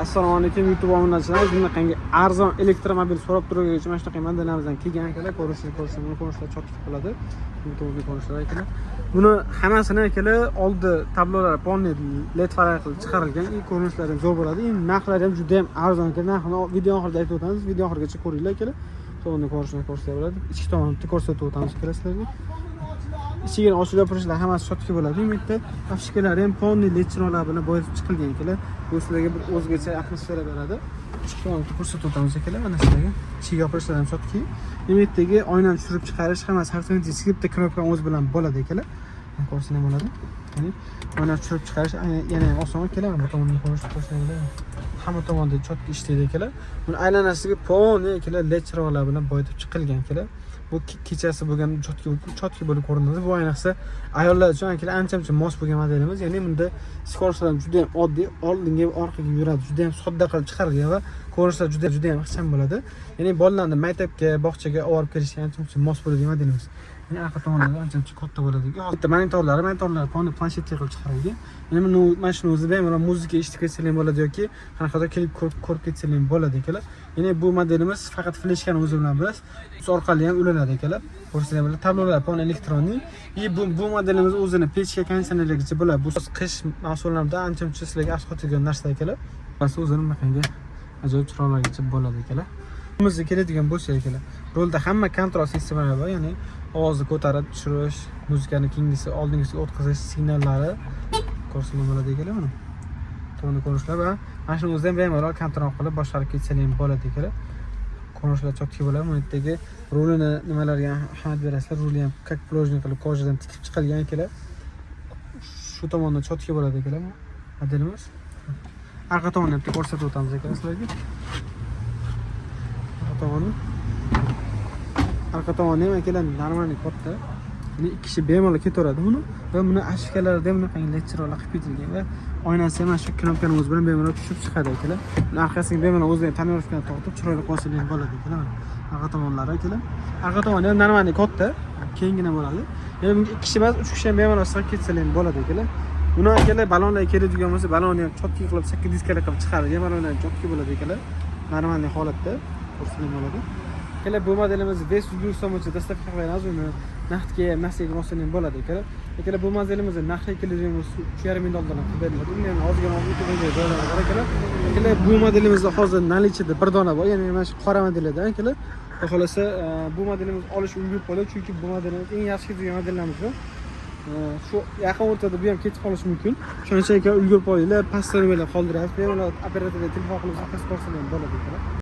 Assalomu alaykum YouTube obunachilar. Bunaqangi arzon elektromobil so'rab turganlar mana shunaqa modellarimizdan kelgan akalar, ko'rishlar cho'tki bo'ladi. YouTube ko'rishlar akalar. Buni hammasini akalar oldi tablolari panel LED farqli chiqarilgan. Ko'rinishlari ham zo'r bo'ladi. Narxlari ham juda ham arzon ekan. Narxini video oxirida aytib o'tamiz. Video oxirigacha ko'ringlar akalar. So'nggi ko'rishlar bo'ladi. Ichki tomonini ko'rsatib o'tamiz akalar sizlarga. Ichiga ochib yopirishlar hammasi cho'tki bo'ladi. Bu yerda afishkalari ham panel LED chiroqlar bilan boyitib chiqilgan akalar. Bu sizlarga bir o'zgacha atmosfera beradi. Ichki tomonini ko'rsatib o'tamiz akalar. Mana sizlarga ichiga yopirishlar ham cho'tki. Bu yerdagi oynani tushirib chiqarish hammasi avtomatik skriptda knopka o'z bilan bo'ladi akalar. Ko'rsanglar bo'ladi. Ya'ni oynani tushirib chiqarish yana ham oson akalar. Bu tomondan ko'rsanglar hamma tomonda cho'tki ishlaydi akalar. Buni aylanasiga panel akalar LED chiroqlar bilan boyitib chiqilgan akalar. Bu kechasi bo'lgan cho'tki bo'lib ko'rinadi. Bu ayniqsa ayollar uchun akalar ancha-muncha mos bo'lgan modelimiz. Ya'ni bunda skorishlar juda ham oddiy, oldinga va orqaga yuradi. Juda ham sodda qilib chiqarilgan va ko'rinishlar juda ham ixcham bo'ladi. Ya'ni bolalarni maktabga, bog'chaga olib kelishga ancha-muncha mos bo'ladigan modelimiz. Ya'ni orqa tomonlari ancha-muncha katta bo'ladi. Bitta monitorlari planshetga qilib chiqarilgan. Ya'ni mana shuni o'zida ham muzika eshitib ketsangiz bo'ladi yoki qanaqadir klip ko'rib ketsangiz bo'ladi akalar. Ya'ni bu modelimiz faqat fleshkani o'zi bilan emas, o'zi orqali ham ulanadi akalar. Ko'rsanglar bo'ladi. Tablolar panel elektronik. Bu modelimiz o'zini pechga konditsionerlargacha bo'ladi. Bu qish mavsumlarida ancha-muncha sizlarga asqotadigan narsa akalar. Bas o'zini bunaqangi ajoyib chiroqlargacha bo'ladi akalar. Bizga keladigan bo'lsa akalar, rolda hamma kontrol sistemalari bor, ya'ni ovozni ko'tarib tushirish, muzikani oldingisiga o'tkazish signallari ko'rsatma bo'ladi akalar. Mana to'g'ri ko'rinishlar va mana shuni o'zida ham bemalol kontrol qilib boshqarib ketsangiz ham bo'ladi akalar. Ko'rinishlar cho'tki bo'ladi. Bu yerdagi rulini nimalarga ahamiyat berasizlar, ruli ham как положено qilib ko'rjadan tikib chiqilgan akalar. Shu tomondan cho'tki bo'ladi akalar bu modelimiz. Arqa tomonni ham ko'rsatib o'tamiz akalar sizlarga. Arqa tomoni ham akalar normal katta. Ya'ni ikki kishi bemalol ketaveradi buni va buni ashkalarida ham bunaqangi LED chiroqlar qilib ketilgan va oynasi ham mana shu knopkani o'zi bilan bemalol tushib chiqadi akalar. Buni orqasiga bemalol o'zining tonirovkani tortib chiroyli qo'ysangiz ham bo'ladi akalar. Arqa tomonlari akalar. Arqa tomoni ham normal katta, kengina bo'ladi. Ya'ni bunga ikki kishi emas, 3 kishi ham bemalol sig'ib ketsalar ham bo'ladi akalar. Buni akalar balonlar keladigan bo'lsa, balonni ham cho'tki qilib 8 diskali qilib chiqarilgan, balonlar cho'tki bo'ladi akalar. Normal holatda ko'rsangiz bo'ladi. Akalar bu modelimiz West Uzbekistan bo'yicha dastavka qilamiz. Uni naqdga, nasiyaga olsangiz bo'ladi akalar. Akalar bu modelimiz narxi keladigan bo'lsa 3,5 ming dollardan qilib beriladi. Uni ham ozgina YouTube'ga joylar bor akalar. Akalar bu modelimizda hozir nalichida bir dona bor, ya'ni mana shu qora modellardan akalar. Xohlasa bu modelimiz olish ulgurib qoladi, chunki bu modelimiz eng yaxshi ketadigan modellarimiz bu. Shu yaqin o'rtada bu ham ketib qolishi mumkin. Shuning uchun ulgurib qo'yinglar, pastdan qoldirasiz. Bemalol operatorga telefon qilib zakas qilsangiz bo'ladi akalar.